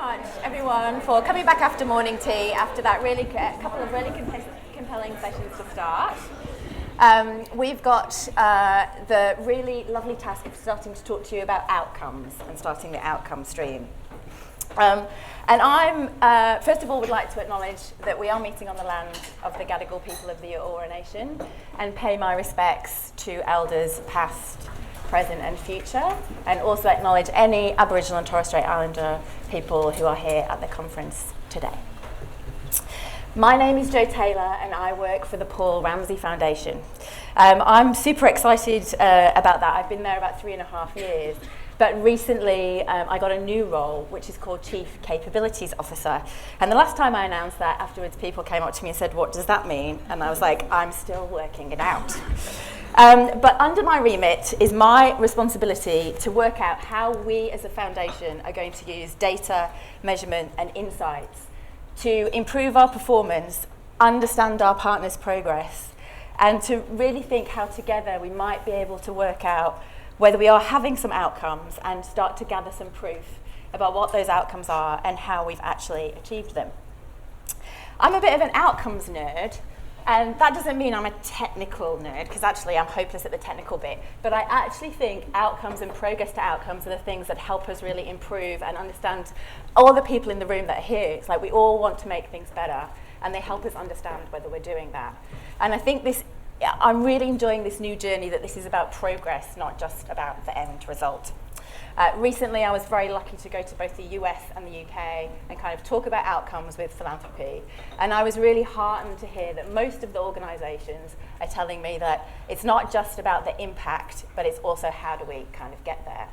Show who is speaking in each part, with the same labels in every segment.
Speaker 1: much, everyone, for coming back after morning tea, after that couple of really compelling sessions to start. We've got the really lovely task of starting to talk to you about outcomes and starting the outcome stream. And I'm, first of all, would like to acknowledge that we are meeting on the land of the Gadigal people of the Eora Nation and pay my respects to elders past, present and future, and also acknowledge any Aboriginal and Torres Strait Islander people who are here at the conference today. My name is Jo Taylor and I work for the Paul Ramsay Foundation. I'm super excited about that. I've been there about 3.5 years. But recently, I got a new role, which is called Chief Capabilities Officer. And the last time I announced that, afterwards people came up to me and said, "What does that mean?" And I was like, "I'm still working it out." But under my remit is my responsibility to work out how we as a foundation are going to use data, measurement, and insights to improve our performance, understand our partners' progress, and to really think how together we might be able to work out whether we are having some outcomes and start to gather some proof about what those outcomes are and how we've actually achieved them. I'm a bit of an outcomes nerd, and that doesn't mean I'm a technical nerd, because actually I'm hopeless at the technical bit, but I actually think outcomes and progress to outcomes are the things that help us really improve and understand all the people in the room that are here. It's like we all want to make things better, and they help us understand whether we're doing that. And I think I'm really enjoying this new journey that this is about progress, not just about the end result. Recently, I was very lucky to go to both the US and the UK and kind of talk about outcomes with philanthropy. And I was really heartened to hear that most of the organisations are telling me that it's not just about the impact, but it's also how do we kind of get there.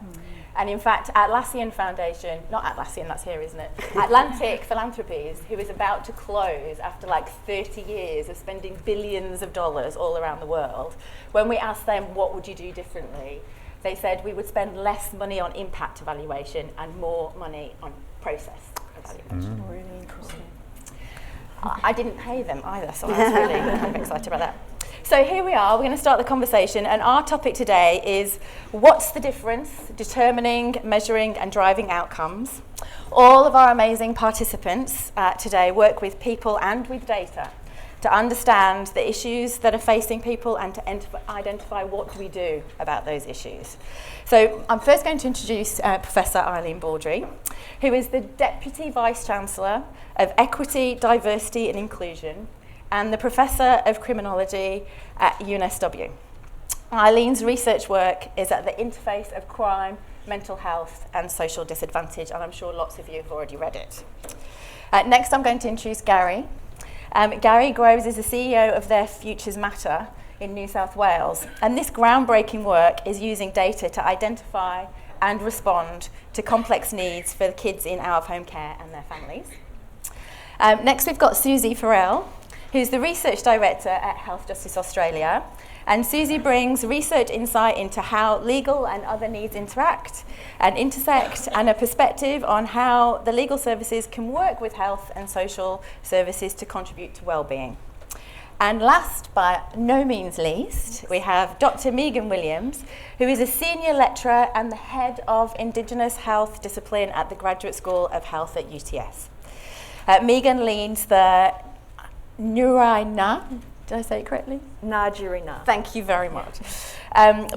Speaker 1: And in fact, Atlassian Foundation, not Atlassian, that's here, isn't it? Atlantic Philanthropies, who is about to close after like 30 years of spending billions of dollars all around the world, when we asked them, what would you do differently? They said we would spend less money on impact evaluation and more money on process evaluation.
Speaker 2: Really interesting.
Speaker 1: I didn't pay them either, so I was really kind of excited about that. So here we are, we're going to start the conversation, and our topic today is what's the difference determining, measuring and driving outcomes. All of our amazing participants today work with people and with data to understand the issues that are facing people and to identify what do we do about those issues. So I'm first going to introduce Professor Eileen Baldry, who is the Deputy Vice-Chancellor of Equity, Diversity and Inclusion and the Professor of Criminology at UNSW. Eileen's research work is at the interface of crime, mental health and social disadvantage, and I'm sure lots of you have already read it. Next I'm going to introduce Gary. Gary Groves is the CEO of Their Futures Matter in New South Wales, and this groundbreaking work is using data to identify and respond to complex needs for the kids in out-of-home care and their families. Next we've got Susie Farrell, who's the Research Director at Health Justice Australia, and Susie brings research insight into how legal and other needs interact and intersect, and a perspective on how the legal services can work with health and social services to contribute to well-being. And last but no means least, we have Dr. Megan Williams, who is a senior lecturer and the head of Indigenous health discipline at the Graduate School of Health at UTS. Megan leads the NABINA, did I say it correctly?
Speaker 2: NABINA.
Speaker 1: Thank you very much.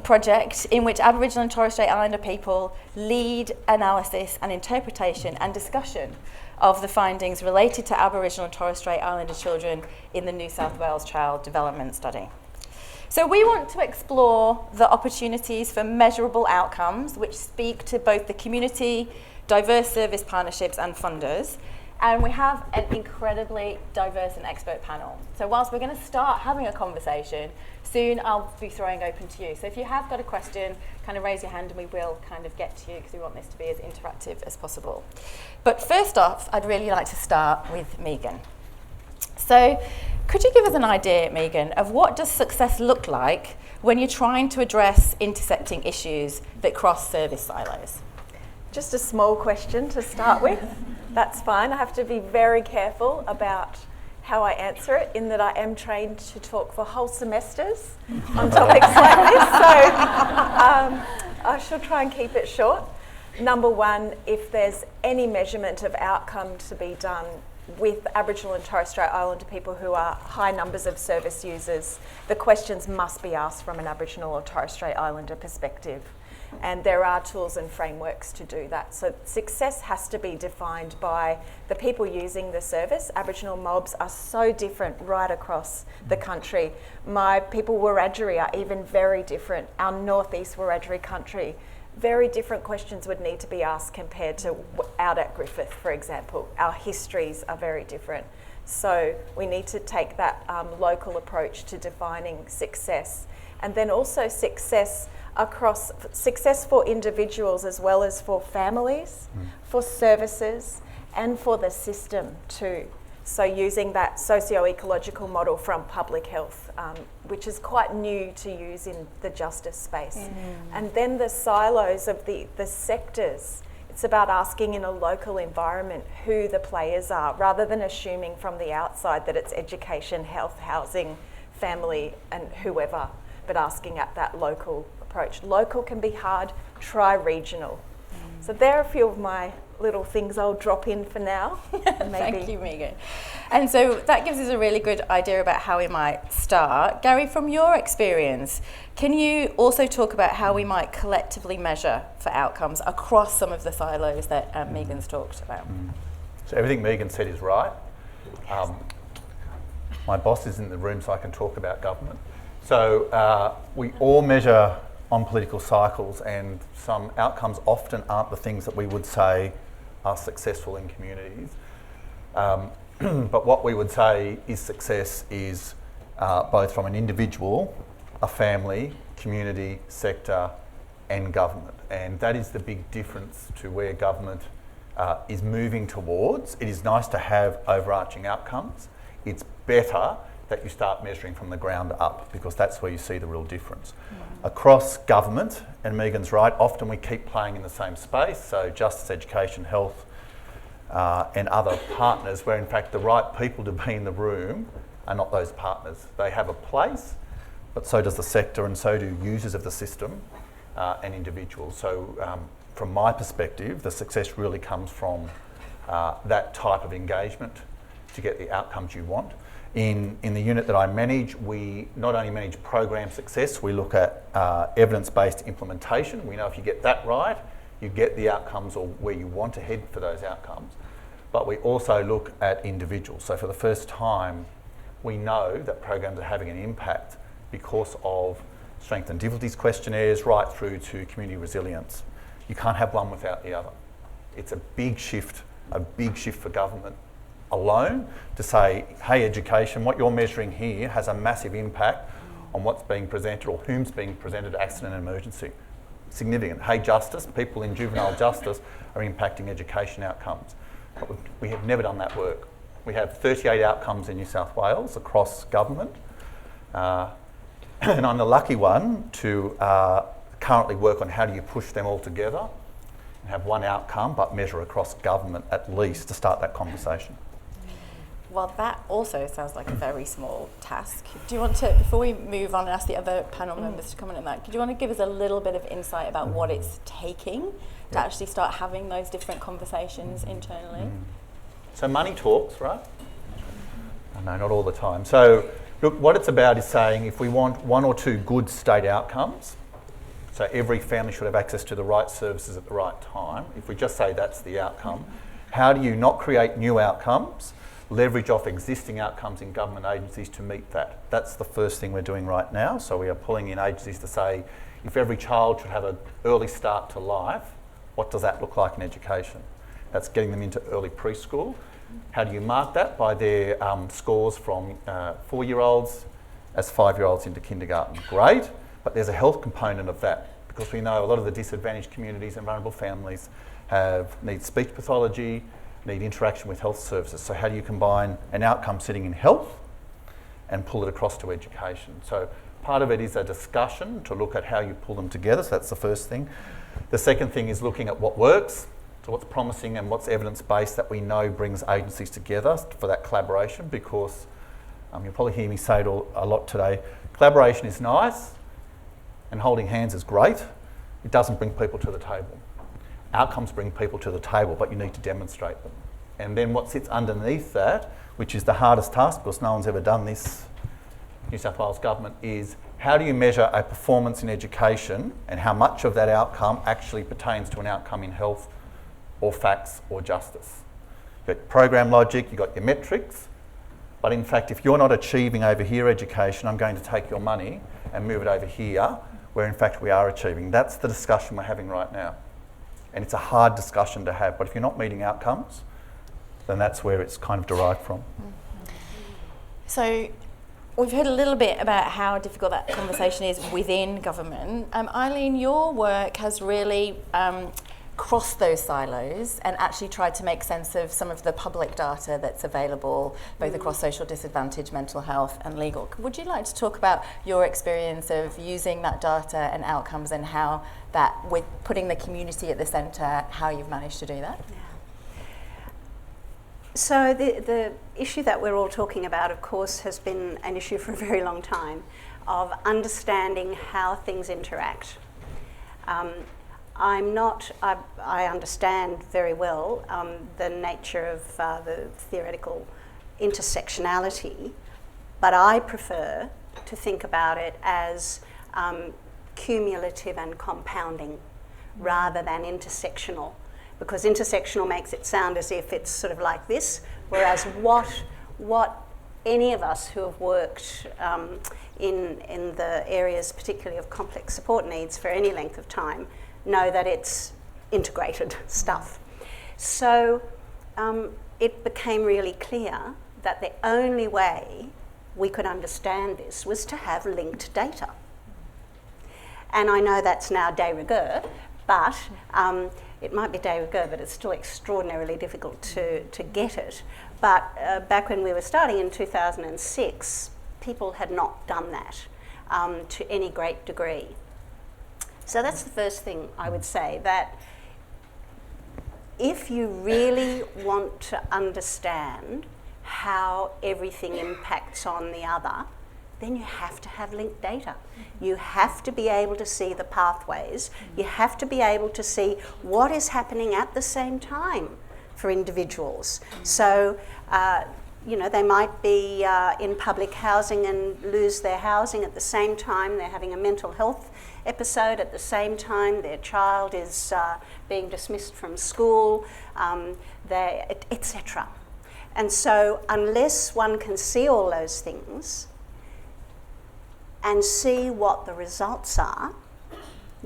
Speaker 1: Project in which Aboriginal and Torres Strait Islander people lead analysis and interpretation and discussion of the findings related to Aboriginal and Torres Strait Islander children in the New South Wales Child Development Study. So we want to explore the opportunities for measurable outcomes which speak to both the community, diverse service partnerships and funders. And we have an incredibly diverse and expert panel. So whilst we're going to start having a conversation, soon I'll be throwing open to you. So if you have got a question, kind of raise your hand and we will kind of get to you, because we want this to be as interactive as possible. But first off, I'd really like to start with Megan. So could you give us an idea, Megan, of what does success look like when you're trying to address intersecting issues that cross service silos?
Speaker 2: Just a small question to start with. That's fine. I have to be very careful about how I answer it, in that I am trained to talk for whole semesters on topics like this. So I shall try and keep it short. Number one, if there's any measurement of outcome to be done with Aboriginal and Torres Strait Islander people who are high numbers of service users, the questions must be asked from an Aboriginal or Torres Strait Islander perspective. And there are tools and frameworks to do that. So success has to be defined by the people using the service. Aboriginal mobs are so different right across the country. My people Wiradjuri are even very different. Our northeast Wiradjuri country, very different questions would need to be asked compared to out at Griffith, for example. Our histories are very different. So we need to take that local approach to defining success. And then also success for individuals as well as for families, for services, and for the system too. So using that socio-ecological model from public health, which is quite new to use in the justice space. And then the silos of the sectors. It's about asking in a local environment who the players are, rather than assuming from the outside that it's education, health, housing, family, and whoever, but asking at that local approach. Local can be hard, try regional. So there are a few of my little things I'll drop in for now.
Speaker 1: Thank you, Megan. And so that gives us a really good idea about how we might start. Gary, from your experience, can you also talk about how we might collectively measure for outcomes across some of the silos that Megan's talked about?
Speaker 3: So everything Megan said is right. My boss is in the room, so I can talk about government. So we all measure on political cycles, and some outcomes often aren't the things that we would say are successful in communities. But what we would say is success is both from an individual, a family, community, sector, and government. And that is the big difference to where government is moving towards. It is nice to have overarching outcomes. It's better that you start measuring from the ground up, because that's where you see the real difference. Across government, and Megan's right, often we keep playing in the same space, so justice, education, health, and other partners, where in fact the right people to be in the room are not those partners. They have a place, but so does the sector, and so do users of the system and individuals. So from my perspective, the success really comes from that type of engagement to get the outcomes you want. In the unit that I manage, we not only manage program success, we look at evidence-based implementation. We know if you get that right, you get the outcomes or where you want to head for those outcomes. But we also look at individuals. So for the first time, we know that programs are having an impact because of strength and difficulties questionnaires right through to community resilience. You can't have one without the other. It's a big shift for government alone to say, hey, education, what you're measuring here has a massive impact on what's being presented or whom's being presented, accident and emergency. Significant. Hey, justice, people in juvenile justice are impacting education outcomes. But we have never done that work. We have 38 outcomes in New South Wales across government. And I'm the lucky one to currently work on how do you push them all together and have one outcome, but measure across government at least to start that conversation.
Speaker 1: Well, that also sounds like a very small task. Do you want to, before we move on and ask the other panel members to comment on that, do you want to give us a little bit of insight about what it's taking to actually start having those different conversations internally?
Speaker 3: So money talks, right? No, not all the time. So look, what it's about is saying if we want one or two good state outcomes, so every family should have access to the right services at the right time, if we just say that's the outcome, how do you not create new outcomes, leverage off existing outcomes in government agencies to meet that? That's the first thing we're doing right now. So we are pulling in agencies to say, if every child should have an early start to life, what does that look like in education? That's getting them into early preschool. How do you mark that? By their scores from 4-year-olds as 5-year-olds into kindergarten. Great, but there's a health component of that, because we know a lot of the disadvantaged communities and vulnerable families need speech pathology, need interaction with health services. So how do you combine an outcome sitting in health and pull it across to education? So part of it is a discussion to look at how you pull them together. So that's the first thing. The second thing is looking at what works, so what's promising and what's evidence-based that we know brings agencies together for that collaboration, because you'll probably hear me say it a lot today, collaboration is nice and holding hands is great. It doesn't bring people to the table. Outcomes bring people to the table, but you need to demonstrate them. And then what sits underneath that, which is the hardest task, because no one's ever done this, New South Wales government, is how do you measure a performance in education and how much of that outcome actually pertains to an outcome in health or facts or justice. You've got program logic, you've got your metrics, but in fact if you're not achieving over here education, I'm going to take your money and move it over here where in fact we are achieving. That's the discussion we're having right now. And it's a hard discussion to have, but if you're not meeting outcomes, then that's where it's kind of derived from.
Speaker 4: So we've heard a little bit about how difficult that conversation is within government. Eileen, your work has really crossed those silos and actually tried to make sense of some of the public data that's available, both across social disadvantage, mental health and legal. Would you like to talk about your experience of using that data and outcomes and how that, with putting the community at the centre, how you've managed to do that?
Speaker 5: Yeah. So the issue that we're all talking about, of course, has been an issue for a very long time of understanding how things interact. I understand very well the nature of the theoretical intersectionality, but I prefer to think about it as cumulative and compounding rather than intersectional, because intersectional makes it sound as if it's sort of like this, whereas what any of us who have worked in the areas particularly of complex support needs for any length of time know that it's integrated stuff. So it became really clear that the only way we could understand this was to have linked data. And I know that's now de rigueur, but it might be de rigueur, but it's still extraordinarily difficult to get it. But back when we were starting in 2006, people had not done that to any great degree. So that's the first thing I would say, that if you really want to understand how everything impacts on the other, then you have to have linked data. You have to be able to see the pathways. You have to be able to see what is happening at the same time for individuals. So, they might be in public housing and lose their housing at the same time they're having a mental health episode, at the same time their child is being dismissed from school, etc. And so unless one can see all those things and see what the results are,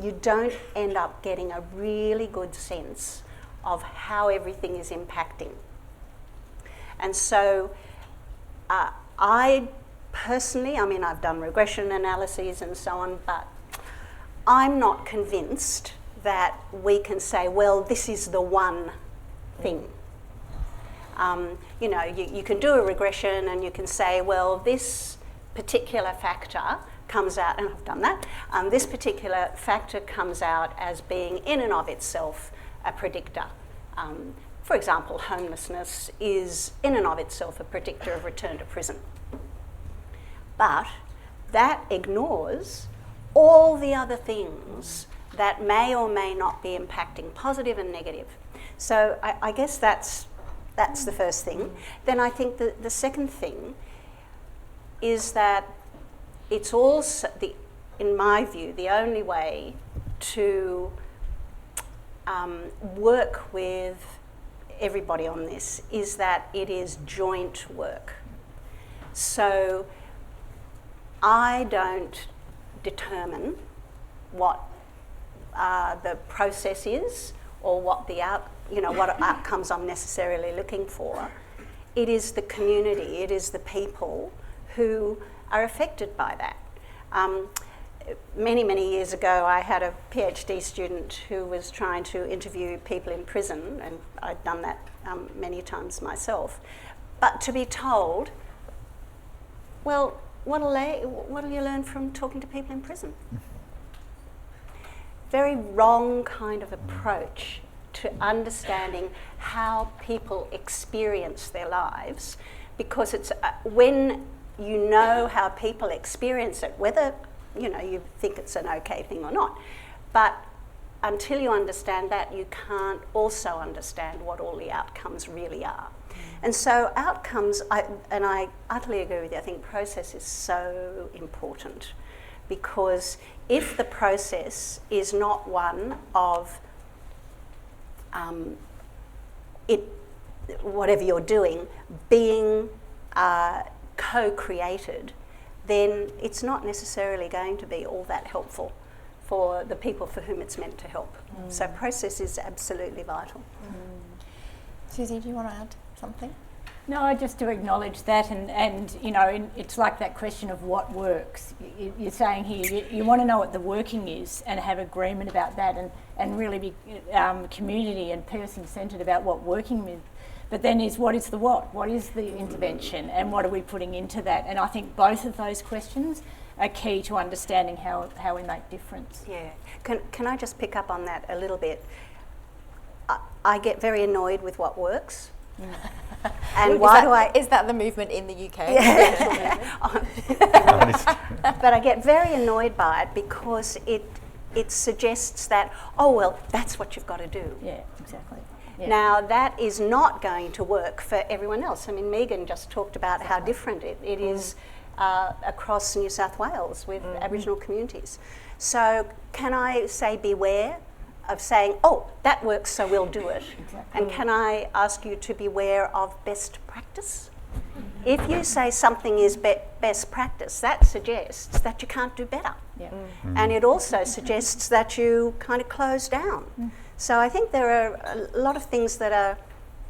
Speaker 5: you don't end up getting a really good sense of how everything is impacting. And so I personally, I've done regression analyses and so on, but I'm not convinced that we can say, well, this is the one thing. You can do a regression and you can say, well, this particular factor comes out, and I've done that, this particular factor comes out as being in and of itself a predictor. For example, homelessness is in and of itself a predictor of return to prison. But that ignores all the other things that may or may not be impacting, positive and negative. So I guess that's the first thing. Then I think the second thing is that it's also, in my view, the only way to work with everybody on this is that it is joint work. So I don't determine what the process is or what what outcomes I'm necessarily looking for. It is the community, it is the people who are affected by that. Many, many years ago, I had a PhD student who was trying to interview people in prison, and I'd done that many times myself. But to be told, well, what'll you learn from talking to people in prison? Very wrong kind of approach to understanding how people experience their lives, because it's when you know how people experience it, whether you think it's an okay thing or not, but until you understand that, you can't also understand what all the outcomes really are. And so outcomes, and I utterly agree with you, I think process is so important, because if the process is not one of whatever you're doing being co-created, then it's not necessarily going to be all that helpful for the people for whom it's meant to help. So process is absolutely vital.
Speaker 4: Susie, do you want to add something?
Speaker 6: No, just to acknowledge that, and you know, it's like that question of what works. You're saying here, you want to know what the working is and have agreement about that, and really be community and person-centred about what working is. But then what is the what? What is the intervention, and what are we putting into that? And I think both of those questions are key to understanding how we make difference.
Speaker 5: Yeah. Can I just pick up on that a little bit? I get very annoyed with what works. And
Speaker 1: is that the movement in the UK?
Speaker 5: Yeah. But I get very annoyed by it because it suggests that, oh well, that's what you've got to do.
Speaker 6: Yeah, exactly. Yeah.
Speaker 5: Now that is not going to work for everyone else. I mean, Megan just talked about how different it is across New South Wales with Aboriginal communities. So can I say beware of saying, oh, that works, so we'll do it.
Speaker 6: Exactly.
Speaker 5: And can I ask you to beware of best practice? If you say something is best practice, that suggests that you can't do better.
Speaker 6: Yeah.
Speaker 5: And it also suggests that you kind of close down. So I think there are a lot of things that are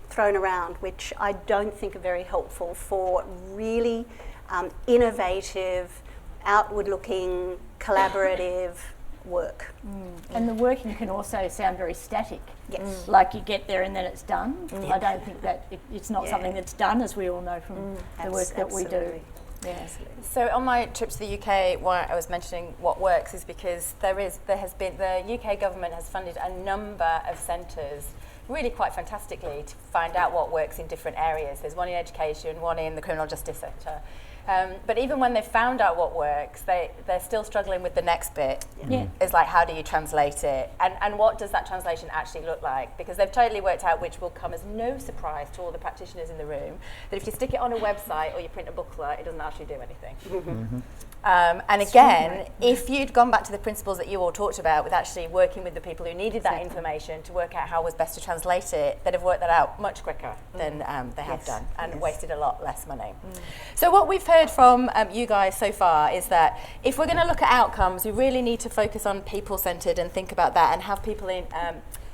Speaker 5: thrown around which I don't think are very helpful for really innovative, outward-looking, collaborative work.
Speaker 6: And the working can also sound very static.
Speaker 5: Yes.
Speaker 6: Like you get there and then it's done. I don't think that it's not something that's done, as we all know from the work that we do.
Speaker 5: Absolutely.
Speaker 6: Yeah.
Speaker 1: So on my trip to the UK, why I was mentioning what works is because the UK government has funded a number of centres really quite fantastically to find out what works in different areas. There's one in education, one in the criminal justice sector. But even when they've found out what works, they're still struggling with the next bit.
Speaker 6: Yeah.
Speaker 1: It's like, how do you translate it? And what does that translation actually look like? Because they've totally worked out, which will come as no surprise to all the practitioners in the room, that if you stick it on a website or you print a booklet, it doesn't actually do anything. And again, if you'd gone back to the principles that you all talked about with actually working with the people who needed that information to work out how was best to translate it, they'd have worked that out much quicker than they have done, and wasted a lot less money. So what we've heard from you guys so far is that if we're going to look at outcomes, we really need to focus on people-centred and think about that and have people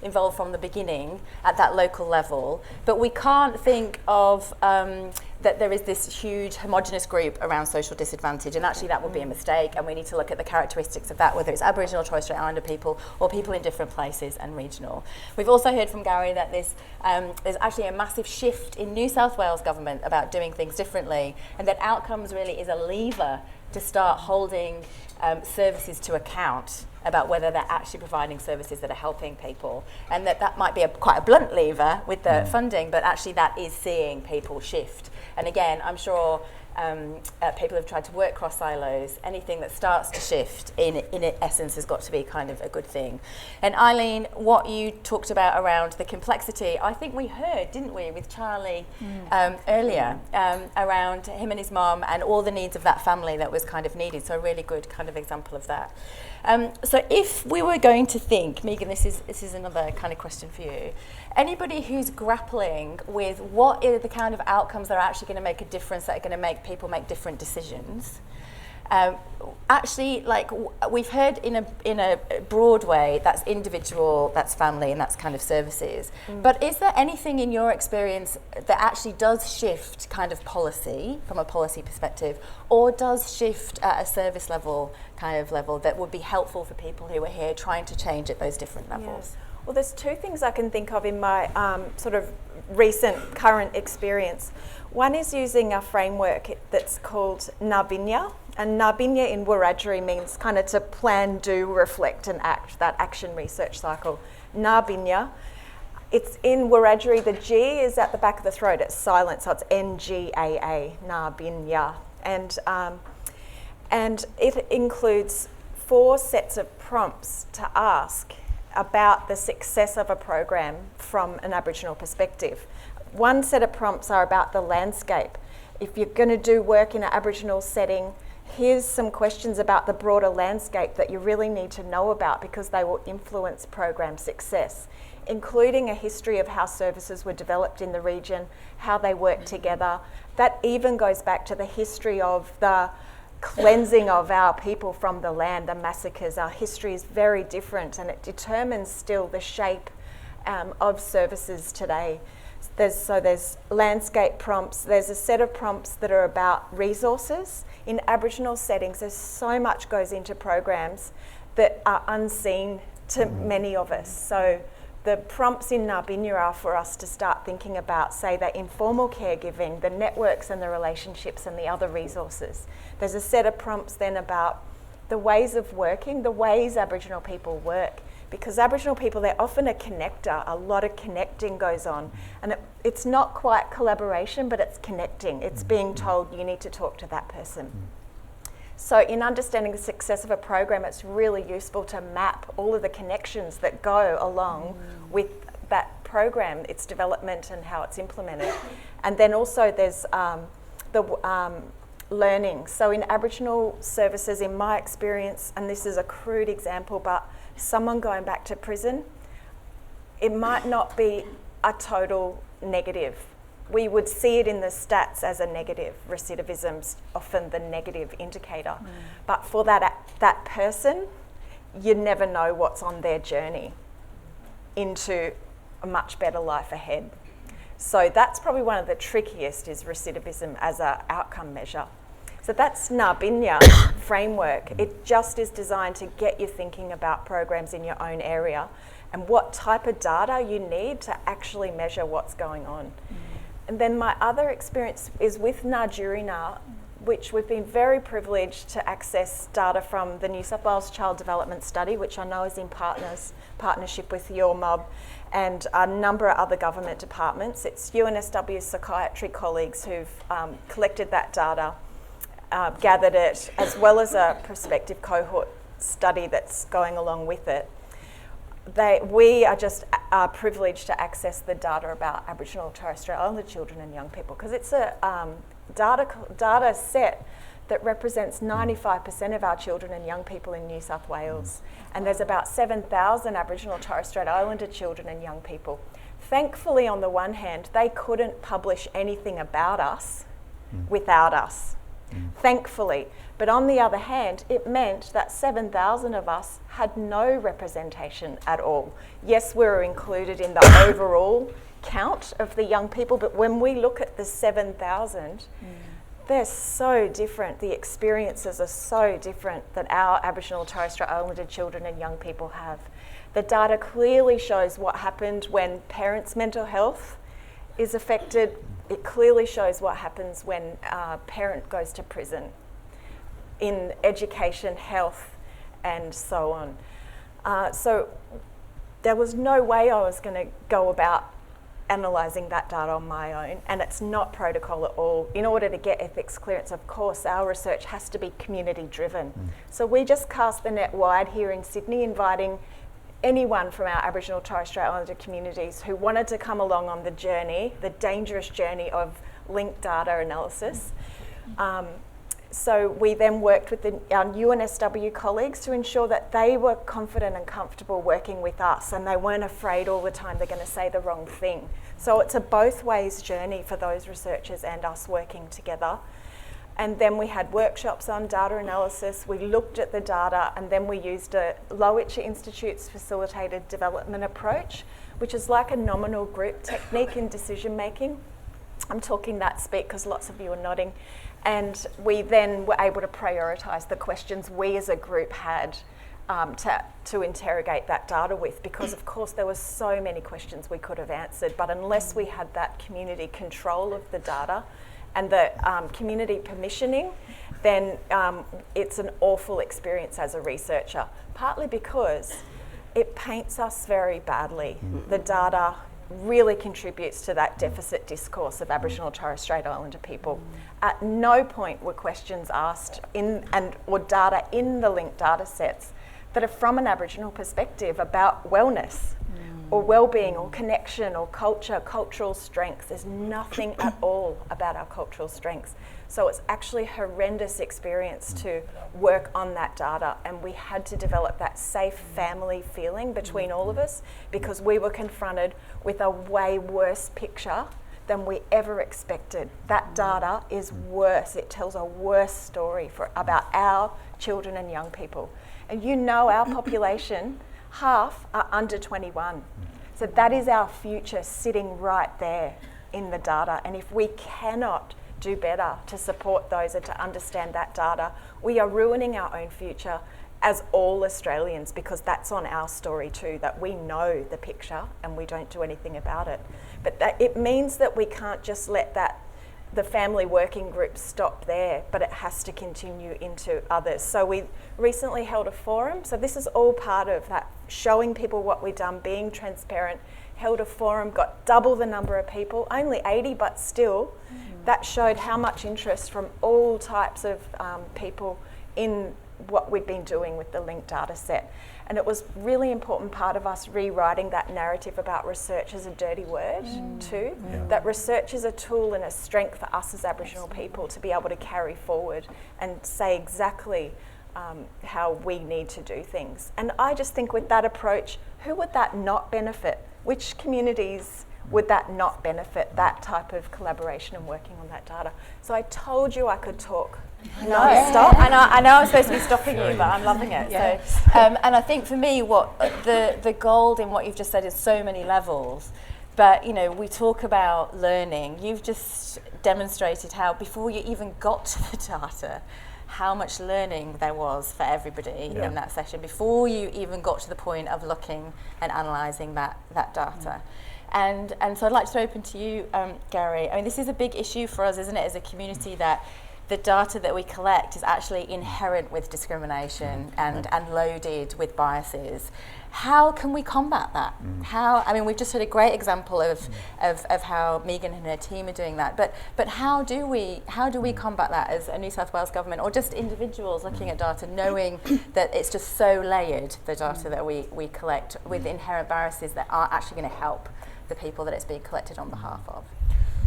Speaker 1: involved from the beginning at that local level. But we can't think of that there is this huge homogenous group around social disadvantage, and actually that would be a mistake, and we need to look at the characteristics of that, whether it's Aboriginal, Torres Strait Islander people or people in different places and regional. We've also heard from Gary that there's actually a massive shift in New South Wales government about doing things differently, and that outcomes really is a lever to start holding services to account about whether they're actually providing services that are helping people, and that might be quite a blunt lever with the funding, but actually that is seeing people shift. And again, I'm sure people have tried to work cross silos. Anything that starts to shift in essence has got to be kind of a good thing. And Eileen, what you talked about around the complexity, I think we heard, didn't we, with Charlie earlier, around him and his mum and all the needs of that family that was kind of needed. So a really good kind of example of that. So if we were going to think, Megan, this is another kind of question for you. Anybody who's grappling with what are the kind of outcomes that are actually going to make a difference, that are going to make people make different decisions, actually, like we've heard in a broad way, that's individual, that's family, and that's kind of services. But is there anything in your experience that actually does shift kind of policy from a policy perspective, or does shift at a service level kind of level that would be helpful for people who are here trying to change at those different levels?
Speaker 2: Yeah. Well, there's two things I can think of in my sort of current experience. One is using a framework that's called NABINA, and NABINA in Wiradjuri means kind of to plan, do, reflect and act, that action research cycle. NABINA, it's in Wiradjuri, the G is at the back of the throat, it's silent, so it's NGAA, NABINA. And it includes 4 sets of prompts to ask about the success of a program from an Aboriginal perspective. One set of prompts are about the landscape. If you're going to do work in an Aboriginal setting, here's some questions about the broader landscape that you really need to know about because they will influence program success, including a history of how services were developed in the region, how they work together. That even goes back to the history of the cleansing of our people from the land, the massacres. Our history is very different and it determines still the shape of services today. There's landscape prompts. There's a set of prompts that are about resources. In Aboriginal settings, there's so much goes into programs that are unseen to many of us. So the prompts in NABINA are for us to start thinking about, say, the informal caregiving, the networks and the relationships and the other resources. There's a set of prompts then about the ways of working, the ways Aboriginal people work. Because Aboriginal people, they're often a connector. A lot of connecting goes on. And it's not quite collaboration, but it's connecting. It's being told you need to talk to that person. So in understanding the success of a program, it's really useful to map all of the connections that go along with that program, its development and how it's implemented. And then also there's the learning. So in Aboriginal services, in my experience, and this is a crude example, but someone going back to prison, it might not be a total negative. We would see it in the stats as a negative. Recidivism's often the negative indicator. But for that person, you never know what's on their journey into a much better life ahead. So that's probably one of the trickiest, is recidivism as an outcome measure. So that's NABINA framework. It just is designed to get you thinking about programs in your own area and what type of data you need to actually measure what's going on. And then my other experience is with NABINA, which we've been very privileged to access data from the New South Wales Child Development Study, which I know is in partnership with your mob and a number of other government departments. It's UNSW psychiatry colleagues who've collected that data, gathered it, as well as a prospective cohort study that's going along with it. We are just privileged to access the data about Aboriginal and Torres Strait Islander children and young people, because it's a data set that represents 95% of our children and young people in New South Wales. And there's about 7,000 Aboriginal and Torres Strait Islander children and young people. Thankfully, on the one hand, they couldn't publish anything about us without us. Thankfully. But on the other hand, it meant that 7,000 of us had no representation at all. Yes, we were included in the overall count of the young people, but when we look at the 7,000, they're so different. The experiences are so different that our Aboriginal and Torres Strait Islander children and young people have. The data clearly shows what happened when parents' mental health is affected. It clearly shows what happens when a parent goes to prison, in education, health, and so on. So there was no way I was going to go about analysing that data on my own, and it's not protocol at all. In order to get ethics clearance, of course, our research has to be community driven. So we just cast the net wide here in Sydney, inviting anyone from our Aboriginal Torres Strait Islander communities who wanted to come along on the journey, the dangerous journey of linked data analysis. So we then worked with our UNSW colleagues to ensure that they were confident and comfortable working with us, and they weren't afraid all the time they're going to say the wrong thing. So it's a both ways journey for those researchers and us working together. And then we had workshops on data analysis. We looked at the data, and then we used a Lowitja Institute's facilitated development approach, which is like a nominal group technique in decision making. I'm talking that speak because lots of you are nodding. And we then were able to prioritise the questions we as a group had to interrogate that data with, because of course there were so many questions we could have answered, but unless we had that community control of the data and the community permissioning, then it's an awful experience as a researcher, partly because it paints us very badly. The data really contributes to that deficit discourse of Aboriginal and Torres Strait Islander people. At no point were questions asked or data in the linked data sets that are from an Aboriginal perspective about wellness or well-being or connection or culture, cultural strengths. There's nothing at all about our cultural strengths. So it's actually a horrendous experience to work on that data, and we had to develop that safe family feeling between all of us because we were confronted with a way worse picture than we ever expected. That data is worse. It tells a worse story about our children and young people. And you know our population, half are under 21. So that is our future sitting right there in the data. And if we cannot do better to support those and to understand that data, we are ruining our own future as all Australians, because that's on our story too, that we know the picture and we don't do anything about it. But that it means that we can't just let the family working group stop there, but it has to continue into others. So we recently held a forum. So this is all part of that, showing people what we've done, being transparent, held a forum, got double the number of people, only 80, but still, that showed how much interest from all types of people in what we'd been doing with the linked data set. And it was really important part of us rewriting that narrative about research as a dirty word too, that research is a tool and a strength for us as Aboriginal people to be able to carry forward and say exactly how we need to do things. And I just think with that approach, who would that not benefit? Which communities would that not benefit, that type of collaboration and working on that data? So I told you I could talk.
Speaker 4: No, stop. I know I'm supposed to be stopping you, but I'm loving it.
Speaker 6: Yeah.
Speaker 4: So, and I think for me, what the gold in what you've just said is so many levels. But we talk about learning. You've just demonstrated how before you even got to the data, how much learning there was for everybody in that session before you even got to the point of looking and analysing that data. And so I'd like to open to you, Gary. I mean, this is a big issue for us, isn't it, as a community, that the data that we collect is actually inherent with discrimination and loaded with biases. How can we combat that? We've just had a great example of how Megan and her team are doing that. But how do we combat that as a New South Wales government, or just individuals looking at data, knowing that it's just so layered, the data that we collect, with inherent biases that aren't actually going to help the people that it's being collected on behalf of?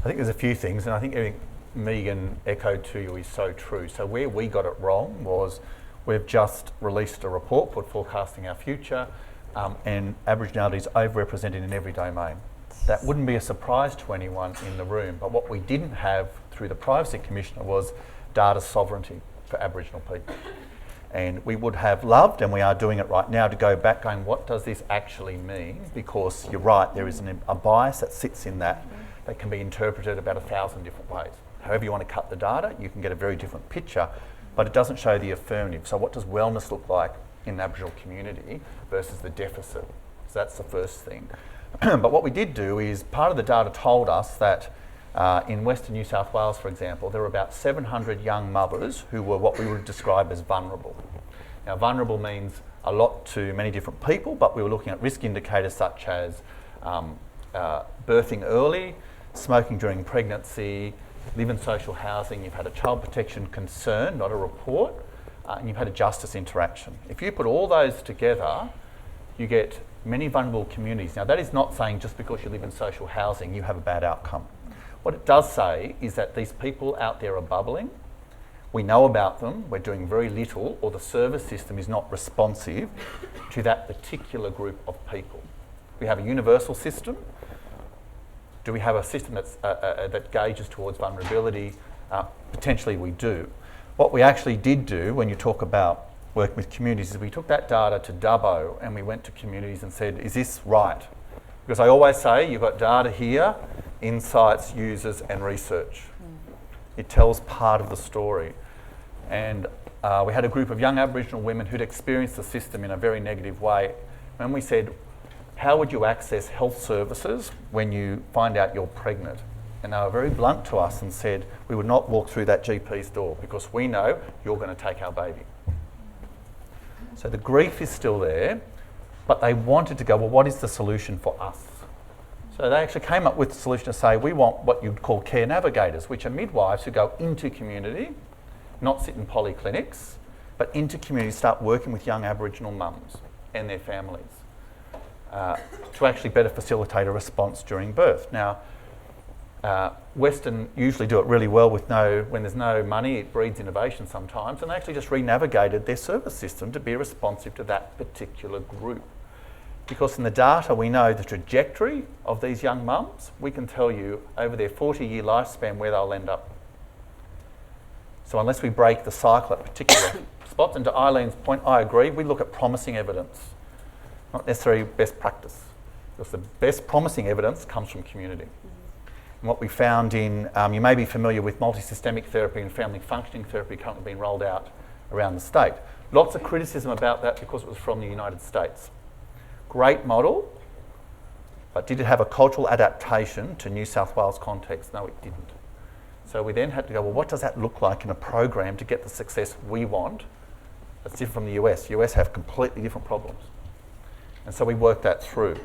Speaker 3: I think there's a few things, and I think everything Megan echoed to you is so true. So where we got it wrong was we've just released a report called Forecasting Our Future, and Aboriginality is overrepresented in every domain. That wouldn't be a surprise to anyone in the room, but what we didn't have through the Privacy Commissioner was data sovereignty for Aboriginal people. And we would have loved, and we are doing it right now, to go back going, what does this actually mean? Because you're right, there is a bias that sits in that can be interpreted about 1,000 different ways. However you want to cut the data, you can get a very different picture, but it doesn't show the affirmative. So what does wellness look like in an Aboriginal community versus the deficit? So that's the first thing. But what we did do is, part of the data told us that in Western New South Wales, for example, there were about 700 young mothers who were what we would describe as vulnerable. Now, vulnerable means a lot to many different people, but we were looking at risk indicators such as birthing early, smoking during pregnancy, live in social housing, you've had a child protection concern, not a report, and you've had a justice interaction. If you put all those together, you get many vulnerable communities. Now, that is not saying just because you live in social housing, you have a bad outcome. What it does say is that these people out there are bubbling. We know about them, we're doing very little, or the service system is not responsive to that particular group of people. We have a universal system. Do we have a system that gauges towards vulnerability? Potentially we do. What we actually did do when you talk about working with communities is we took that data to Dubbo and we went to communities and said, is this right? Because I always say, you've got data here, insights, users and research. It tells part of the story. And we had a group of young Aboriginal women who'd experienced the system in a very negative way. And we said, how would you access health services when you find out you're pregnant? And they were very blunt to us and said, we would not walk through that GP's door because we know you're going to take our baby. So the grief is still there, but they wanted to go, well, what is the solution for us? So they actually came up with the solution to say, we want what you'd call care navigators, which are midwives who go into community, not sit in polyclinics, but into communities, start working with young Aboriginal mums and their families to actually better facilitate a response during birth. Now, Western usually do it really well with when there's no money, it breeds innovation sometimes, and they actually just re-navigated their service system to be responsive to that particular group. Because in the data we know the trajectory of these young mums, we can tell you over their 40-year lifespan where they'll end up. So unless we break the cycle at particular spots, and to Eileen's point, I agree, we look at promising evidence, not necessarily best practice, because the best promising evidence comes from community. And what we found in, you may be familiar with multisystemic therapy and family functioning therapy currently being rolled out around the state. Lots of criticism about that because it was from the United States. Great model, but did it have a cultural adaptation to New South Wales context? No, it didn't. So we then had to go, well, what does that look like in a program to get the success we want? That's different from the US. US have completely different problems. And so we worked that through.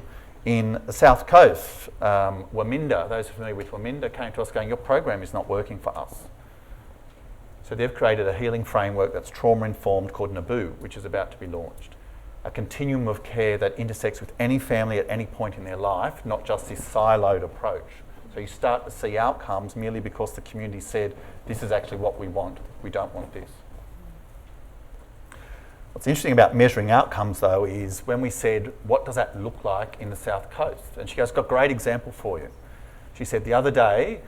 Speaker 3: In the South Coast, Waminda, those who are familiar with Waminda, came to us going, your program is not working for us. So they've created a healing framework that's trauma-informed called NABINA, which is about to be launched. A continuum of care that intersects with any family at any point in their life, not just this siloed approach. So you start to see outcomes merely because the community said, this is actually what we want, we don't want this. What's interesting about measuring outcomes though is when we said, what does that look like in the South Coast? And she goes, got a great example for you. She said the other day,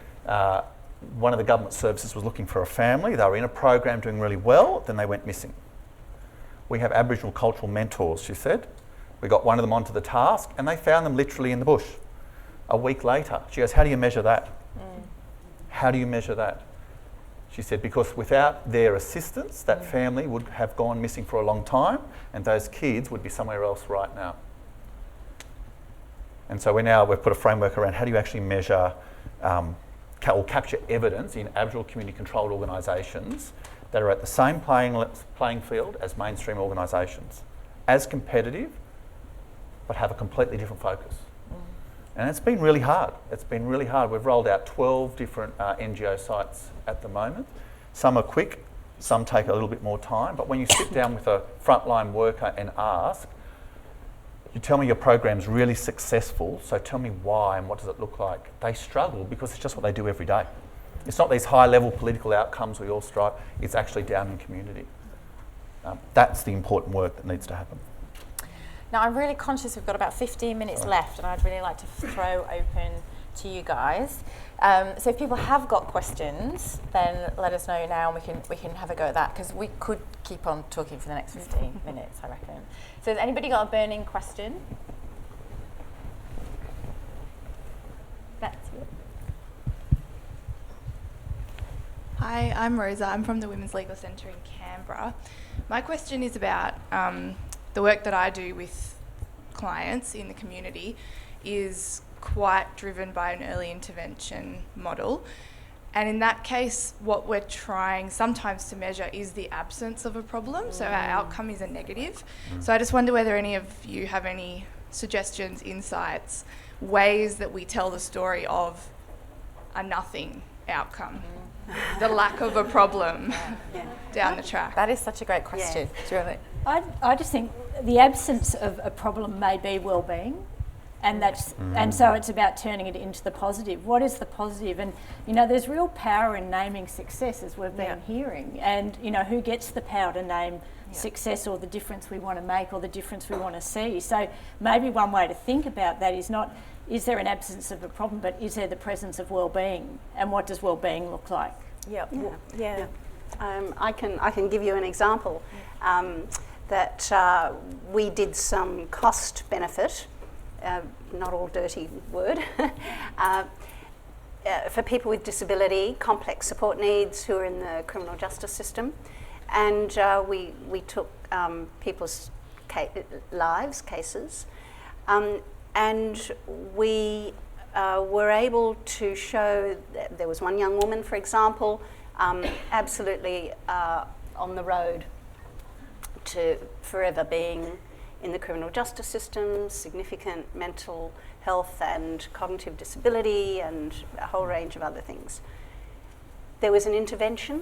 Speaker 3: one of the government services was looking for a family, they were in a program doing really well, then they went missing. We have Aboriginal cultural mentors, she said. We got one of them onto the task and they found them literally in the bush. A week later, she goes, how do you measure that? How do you measure that? She said, because without their assistance, that family would have gone missing for a long time and those kids would be somewhere else right now. And so we've put a framework around how do you actually measure or capture evidence in Aboriginal community controlled organisations that are at the same playing field as mainstream organisations, as competitive, but have a completely different focus. And it's been really hard. It's been really hard. We've rolled out 12 different NGO sites at the moment. Some are quick, some take a little bit more time, but when you sit down with a frontline worker and ask, you tell me your program's really successful, so tell me why and what does it look like? They struggle because it's just what they do every day. It's not these high-level political outcomes we all strive, it's actually down in community. That's the important work that needs to happen.
Speaker 4: Now, I'm really conscious we've got about 15 minutes left, and I'd really like to throw open to you guys. So if people have got questions, then let us know now, and we can have a go at that, because we could keep on talking for the next 15 minutes, I reckon. So has anybody got a burning question? That's you.
Speaker 7: Hi, I'm Rosa. I'm from the Women's Legal Centre in Canberra. My question is about the work that I do with clients in the community is quite driven by an early intervention model. And in that case, what we're trying sometimes to measure is the absence of a problem. So our outcome is a negative. So I just wonder whether any of you have any suggestions, insights, ways that we tell the story of a nothing outcome, the lack of a problem down the track.
Speaker 4: That is such a great question.
Speaker 5: Yeah.
Speaker 4: Do you want to?
Speaker 6: I just think the absence of a problem may be well-being, and and so it's about turning it into the positive. What is the positive? And there's real power in naming success, as we've been hearing. And who gets the power to name success, or the difference we want to make, or the difference we want to see? So maybe one way to think about that is not, is there an absence of a problem, but is there the presence of well-being? And what does well-being look like?
Speaker 5: I can give you an example. That we did some cost benefit, not all dirty word, for people with disability, complex support needs who are in the criminal justice system. And we took people's cases, and we were able to show that there was one young woman, for example, absolutely on the road to forever being in the criminal justice system, significant mental health and cognitive disability, and a whole range of other things. There was an intervention.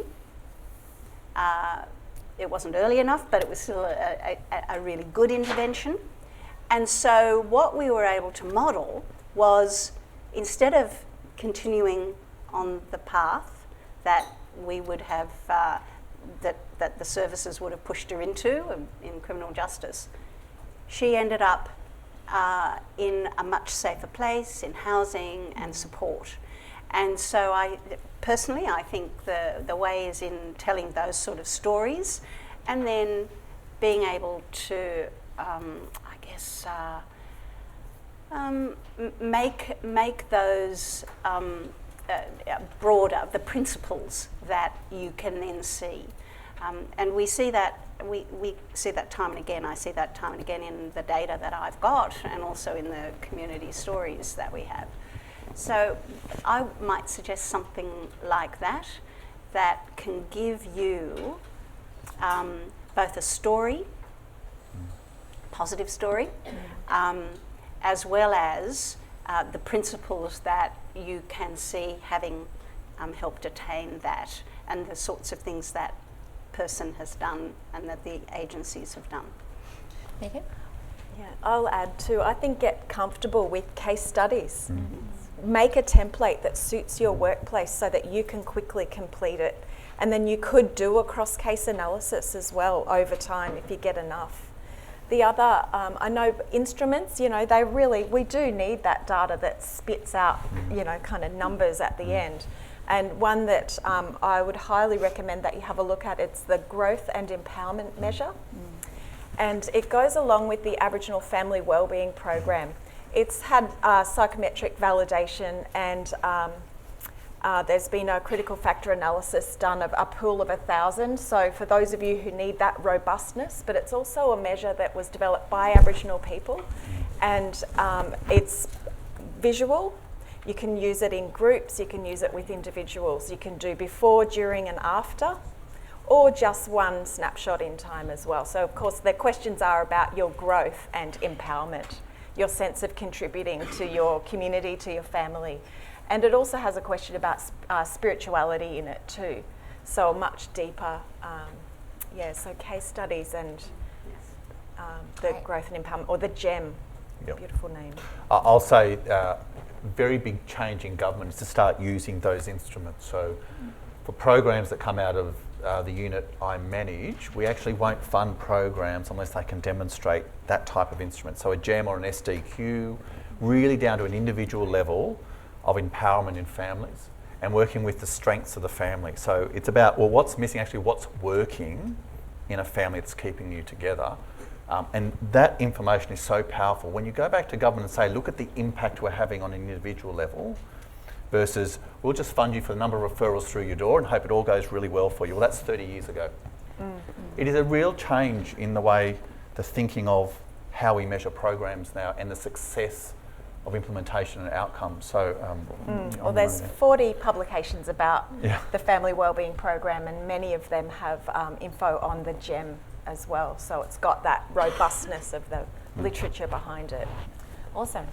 Speaker 5: it wasn't early enough, but it was still a really good intervention. And so what we were able to model was, instead of continuing on the path that we would have, that the services would have pushed her into in criminal justice, she ended up in a much safer place, in housing and support. And so I think the way is in telling those sort of stories, and then being able to, make those broader, the principles that you can then see. And we see that, we see that time and again. I see that time and again in the data that I've got, and also in the community stories that we have. So I might suggest something like that can give you both a story, positive story, as well as the principles that you can see having helped attain that, and the sorts of things that person has done and that the agencies have done.
Speaker 4: Megan?
Speaker 2: Yeah, I'll add too. I think get comfortable with case studies. Make a template that suits your workplace so that you can quickly complete it. And then you could do a cross-case analysis as well over time if you get enough. The other, I know instruments, we do need that data that spits out, kind of numbers at the end. And one that I would highly recommend that you have a look at, it's the Growth and Empowerment Measure. And it goes along with the Aboriginal Family Wellbeing Program. It's had psychometric validation, and there's been a critical factor analysis done of a pool of 1,000. So for those of you who need that robustness, but it's also a measure that was developed by Aboriginal people, and it's visual. You can use it in groups, you can use it with individuals. You can do before, during and after, or just one snapshot in time as well. So of course the questions are about your growth and empowerment, your sense of contributing to your community, to your family. And it also has a question about spirituality in it too. So a much deeper, so case studies and the growth and empowerment, or the GEM, beautiful name.
Speaker 3: I'll say very big change in government is to start using those instruments. So for programs that come out of the unit I manage, we actually won't fund programs unless they can demonstrate that type of instrument. So a GEM or an SDQ, really down to an individual level of empowerment in families and working with the strengths of the family. So it's about, well, what's missing, actually what's working in a family that's keeping you together. And that information is so powerful. When you go back to government and say, look at the impact we're having on an individual level, versus we'll just fund you for the number of referrals through your door and hope it all goes really well for you. Well, that's 30 years ago. It is a real change in the way, the thinking of how we measure programs now and the success of implementation and outcomes. So,
Speaker 2: well, there's 40 publications about the Family Wellbeing Program, and many of them have info on the GEM as well. So it's got that robustness of the literature behind it.
Speaker 4: Awesome.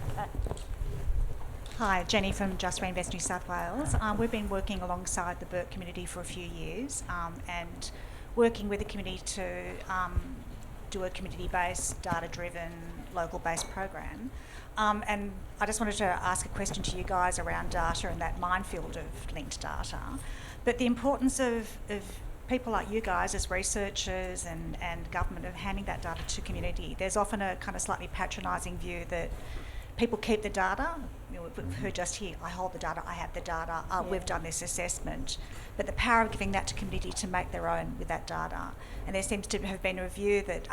Speaker 8: Hi, Jenny from Just Reinvest New South Wales. We've been working alongside the Burke community for a few years, and working with the community to do a community-based, data-driven, local-based program. And I just wanted to ask a question to you guys around data and that minefield of linked data, but the importance of people like you guys as researchers and government of handing that data to community. There's often a kind of slightly patronising view that people keep the data. We've heard just here, I hold the data, I have the data, we've done this assessment. But the power of giving that to community to make their own with that data. And there seems to have been a view that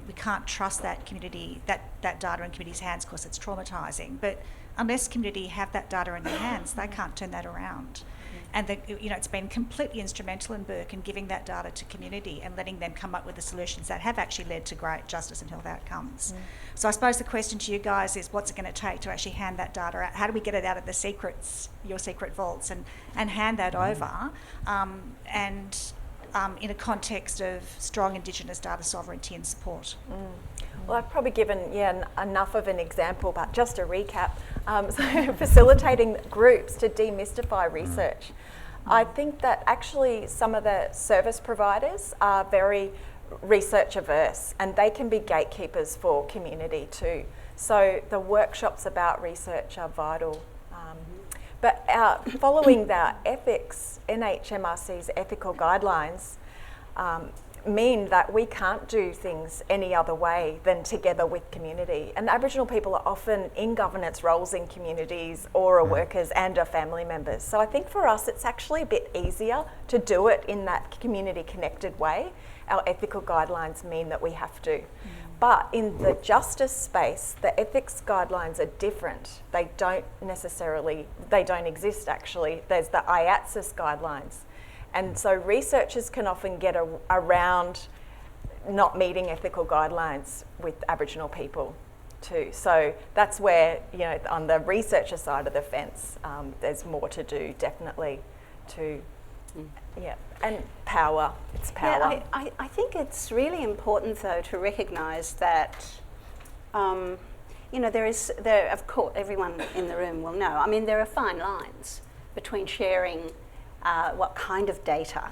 Speaker 8: we can't trust that community, that data in community's hands because it's traumatising. But unless community have that data in their hands, they can't turn that around. And it's been completely instrumental in Burke in giving that data to community and letting them come up with the solutions that have actually led to great justice and health outcomes. So I suppose the question to you guys is, what's it going to take to actually hand that data out? How do we get it out of the secrets, your secret vaults, and hand that over? In a context of strong Indigenous data sovereignty and support.
Speaker 2: Well, I've probably given enough of an example, but just a recap. So facilitating groups to demystify research. I think that actually some of the service providers are very research averse, and they can be gatekeepers for community too. So the workshops about research are vital. But following the ethics, NHMRC's ethical guidelines mean that we can't do things any other way than together with community. And Aboriginal people are often in governance roles in communities or are workers and are family members. So I think for us it's actually a bit easier to do it in that community connected way. Our ethical guidelines mean that we have to. But in the justice space, the ethics guidelines are different. They don't exist actually. There's the IATSIS guidelines. And so researchers can often get around not meeting ethical guidelines with Aboriginal people too. So that's where, on the researcher side of the fence, there's more to do definitely to, and power, it's power.
Speaker 5: Yeah, I think it's really important though to recognise that, there, of course, everyone in the room will know, there are fine lines between sharing what kind of data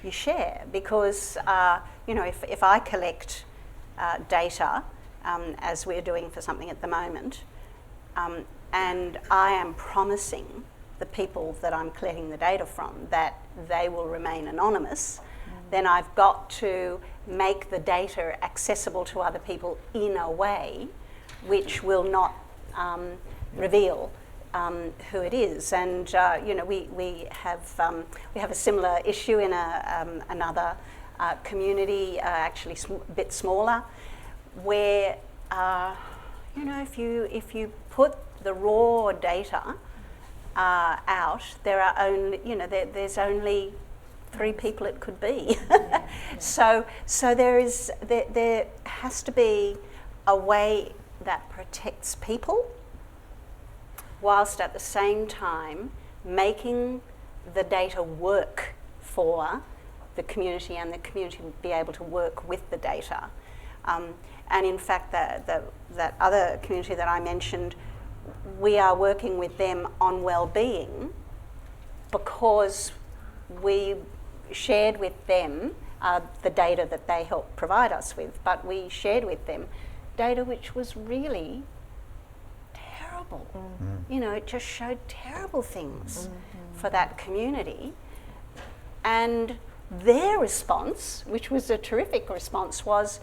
Speaker 5: you share, because if I collect data as we're doing for something at the moment, and I am promising the people that I'm collecting the data from that they will remain anonymous, then I've got to make the data accessible to other people in a way which will not reveal who it is. And we have a similar issue in another community, actually a bit smaller, where if you put the raw data out, there are only there's only 3 people it could be. So there has to be a way that protects people, whilst at the same time making the data work for the community and the community be able to work with the data. And in fact, that other community that I mentioned, we are working with them on well-being because we shared with them the data that they helped provide us with, but we shared with them data which was really terrible. It just showed terrible things for that community. And their response, which was a terrific response, was,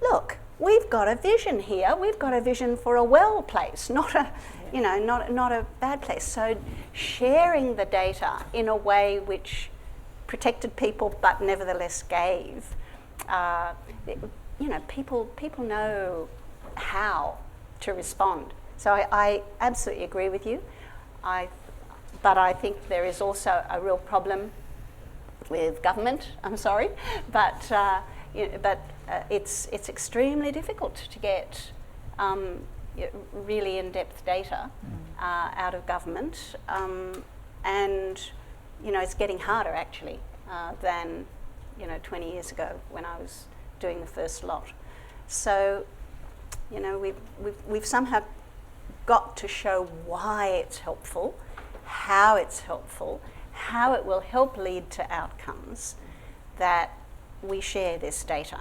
Speaker 5: look, we've got a vision here. We've got a vision for a well place, not a bad place. So sharing the data in a way which protected people but nevertheless gave, people know how to respond. So I absolutely agree with you. But I think there is also a real problem with government. I'm sorry, but it's extremely difficult to get really in-depth data out of government, and it's getting harder actually than 20 years ago when I was doing the first lot. So we've somehow got to show why it's helpful, how it's helpful, how it will help lead to outcomes, that we share this data.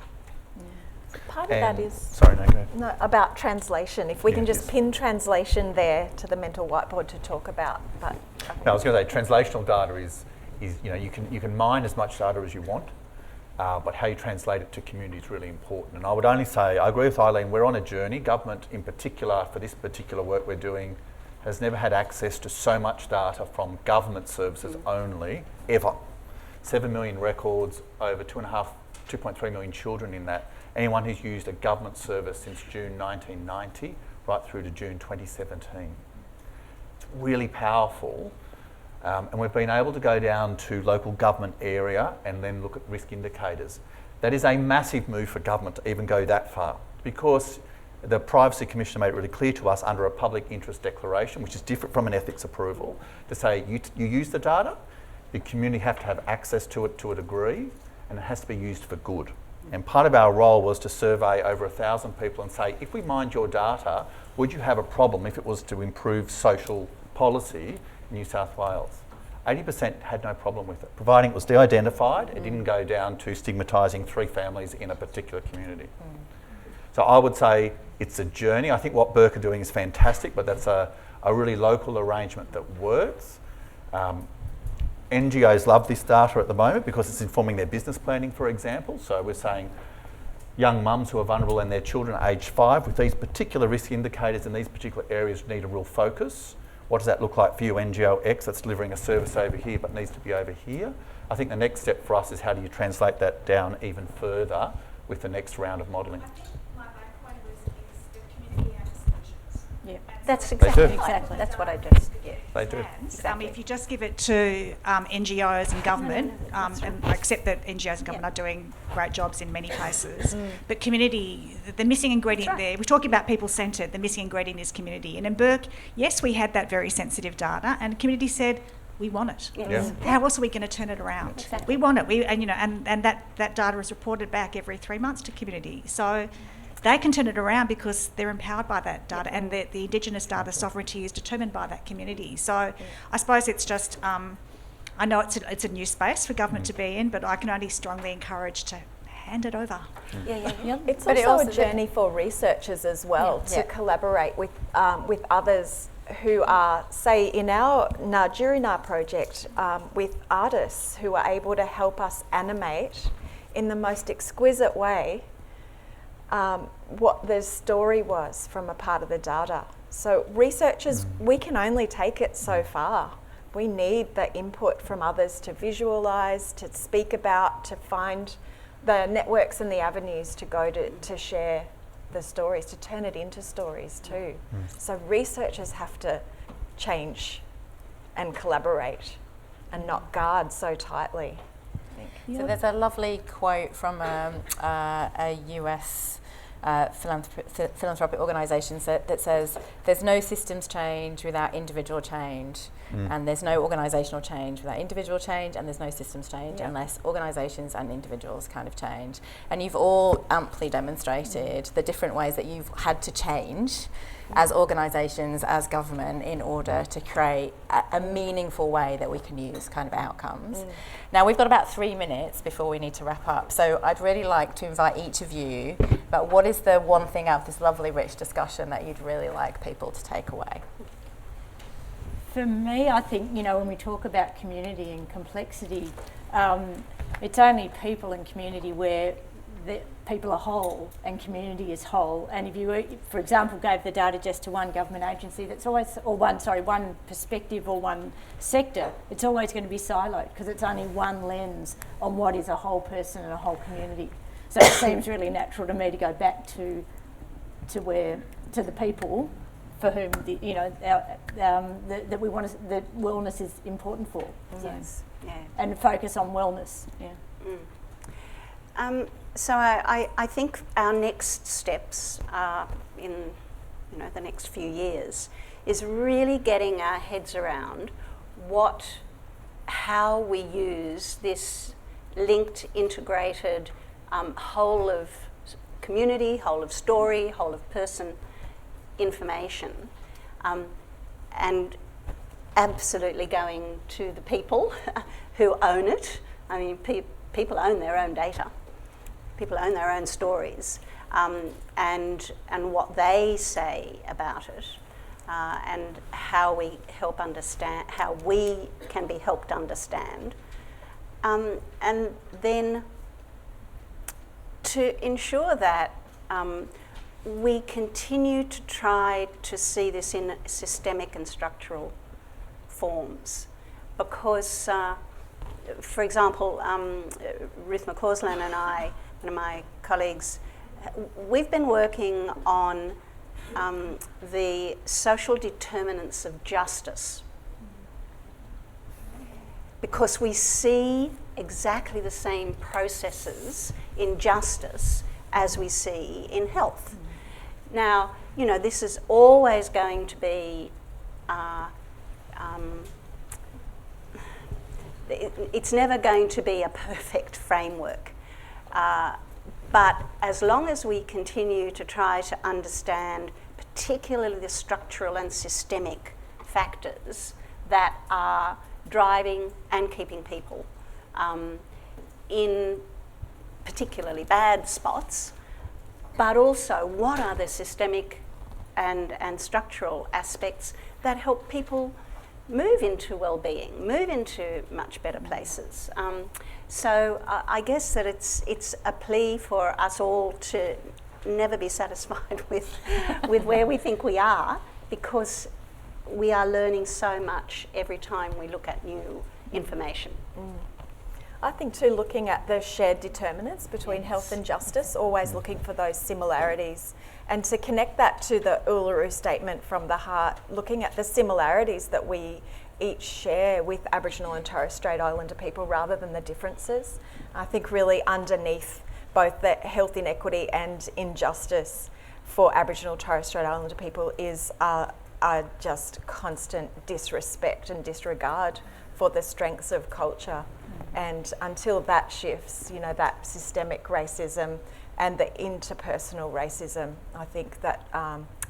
Speaker 2: Part of that is
Speaker 3: sorry, no, go ahead.
Speaker 2: No, about translation. If we can just pin translation there to the mental whiteboard to talk about. But
Speaker 3: I was going to say translational data is you can mine as much data as you want, but how you translate it to community is really important. And I would only say, I agree with Eileen, we're on a journey. Government in particular, for this particular work we're doing, has never had access to so much data from government services only, ever. 7 million records, over 2.3 million children in that. Anyone who's used a government service since June 1990 right through to June 2017. It's really powerful, and we've been able to go down to local government area and then look at risk indicators. That is a massive move for government to even go that far, because the Privacy Commissioner made it really clear to us under a public interest declaration, which is different from an ethics approval, to say you use the data, the community have to have access to it to a degree, and it has to be used for good. And part of our role was to survey over 1,000 people and say, if we mined your data, would you have a problem if it was to improve social policy in New South Wales? 80% had no problem with it, providing it was de-identified. It didn't go down to stigmatising 3 families in a particular community. So I would say it's a journey. I think what Burke are doing is fantastic, but that's a really local arrangement that works. NGOs love this data at the moment because it's informing their business planning, for example. So we're saying young mums who are vulnerable and their children aged 5 with these particular risk indicators in these particular areas need a real focus. What does that look like for you, NGO X, that's delivering a service over here but needs to be over here? I think the next step for us is how do you translate that down even further with the next round of modelling.
Speaker 8: I think my point is the community and solutions.
Speaker 6: Yeah.
Speaker 5: That's exactly right.
Speaker 6: Exactly.
Speaker 5: That's what I just, yeah.
Speaker 3: They do.
Speaker 5: Exactly.
Speaker 8: If you just give it to NGOs and government, and I accept that NGOs and government are doing great jobs in many places, but community, the missing ingredient there, we're talking about people-centred, the missing ingredient is community. And in Burke, yes, we had that very sensitive data, and the community said, we want it.
Speaker 5: Yes.
Speaker 3: Yeah.
Speaker 8: How else are we going to turn it around?
Speaker 5: Exactly.
Speaker 8: We want it. And that data is reported back every 3 months to community. So they can turn it around because they're empowered by that data, and the Indigenous data sovereignty is determined by that community. So I suppose it's just, I know it's a new space for government to be in, but I can only strongly encourage to hand it over.
Speaker 2: It's
Speaker 1: But it
Speaker 2: also
Speaker 1: also
Speaker 2: a journey for researchers as well to collaborate with others who are, say, in our Najirina project, with artists who are able to help us animate in the most exquisite way what the story was from a part of the data. So researchers, we can only take it so far. We need the input from others to visualise, to speak about, to find the networks and the avenues to go to share the stories, to turn it into stories too. So researchers have to change and collaborate and not guard so tightly, I think.
Speaker 4: So there's a lovely quote from a US philanthropic organisation that says, there's no systems change without individual change, and there's no organisational change without individual change, and there's no systems change unless organisations and individuals kind of change. And you've all amply demonstrated the different ways that you've had to change as organisations, as government, in order to create a meaningful way that we can use kind of outcomes. Now we've got about 3 minutes before we need to wrap up, so I'd really like to invite each of you about what is the one thing out of this lovely rich discussion that you'd really like people to take away?
Speaker 6: For me, I think, when we talk about community and complexity, it's only people and community where the people are whole and community is whole. And if you, for example, gave the data just to one government agency, that's always, one perspective or one sector, it's always going to be siloed because it's only one lens on what is a whole person and a whole community. So it seems really natural to me to go back to the people for whom that we want to, that wellness is important for.
Speaker 5: Yes. Yeah.
Speaker 6: And focus on wellness.
Speaker 5: So I think our next steps in the next few years is really getting our heads around how we use this linked, integrated whole of community, whole of story, whole of person information, and absolutely going to the people who own it. I mean, people own their own data. People own their own stories, and what they say about it, and how we help understand, how we can be helped understand, and then to ensure that we continue to try to see this in systemic and structural forms, because, for example, Ruth McCausland and I, one of my colleagues, we've been working on the social determinants of justice, because we see exactly the same processes in justice as we see in health. Now, this is always going to be, it's never going to be a perfect framework. But as long as we continue to try to understand particularly the structural and systemic factors that are driving and keeping people in particularly bad spots, but also what are the systemic and structural aspects that help people move into well-being, move into much better places. So I guess that it's a plea for us all to never be satisfied with where we think we are, because we are learning so much every time we look at new information.
Speaker 2: I think too, looking at the shared determinants between health and justice, always looking for those similarities, and to connect that to the Uluru Statement from the Heart, looking at the similarities that we each share with Aboriginal and Torres Strait Islander people rather than the differences. I think really underneath both the health inequity and injustice for Aboriginal Torres Strait Islander people is a just constant disrespect and disregard for the strengths of culture. And until that shifts, you know, that systemic racism and the interpersonal racism, I think that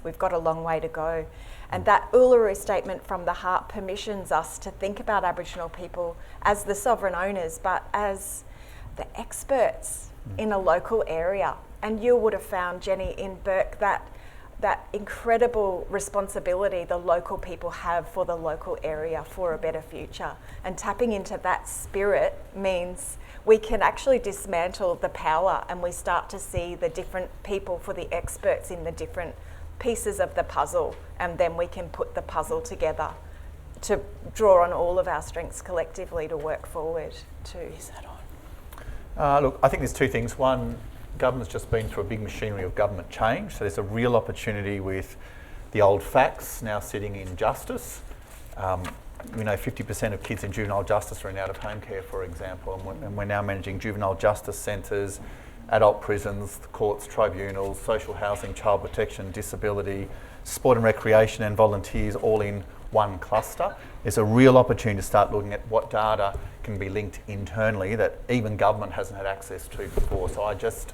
Speaker 2: we've got a long way to go. And that Uluru Statement from the Heart permissions us to think about Aboriginal people as the sovereign owners, but as the experts in a local area. And you would have found, Jenny, in Burke, that incredible responsibility the local people have for the local area for a better future. And tapping into that spirit means we can actually dismantle the power, and we start to see the different people for the experts in the different pieces of the puzzle, and then we can put the puzzle together to draw on all of our strengths collectively to work forward to. Is that on?
Speaker 3: Look, I think there's two things. One, government's just been through a big machinery of government change, so there's a real opportunity with the old facts now sitting in justice. We know 50% of kids in juvenile justice are in out-of-home care, for example, and we're now managing juvenile justice centres, adult prisons, the courts, tribunals, social housing, child protection, disability, sport and recreation and volunteers all in one cluster. There's a real opportunity to start looking at what data can be linked internally that even government hasn't had access to before. So I just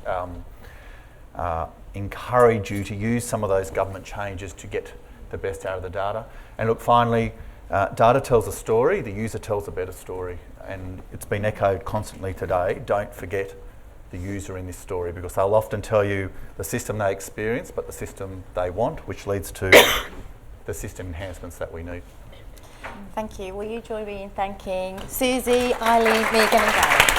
Speaker 3: encourage you to use some of those government changes to get the best out of the data. And look, finally, data tells a story, the user tells a better story. And it's been echoed constantly today. Don't forget the user in this story, because they'll often tell you the system they experience, but the system they want, which leads to the system enhancements that we need.
Speaker 4: Thank you. Will you join me in thanking Susie, Eileen, Megan and Gary?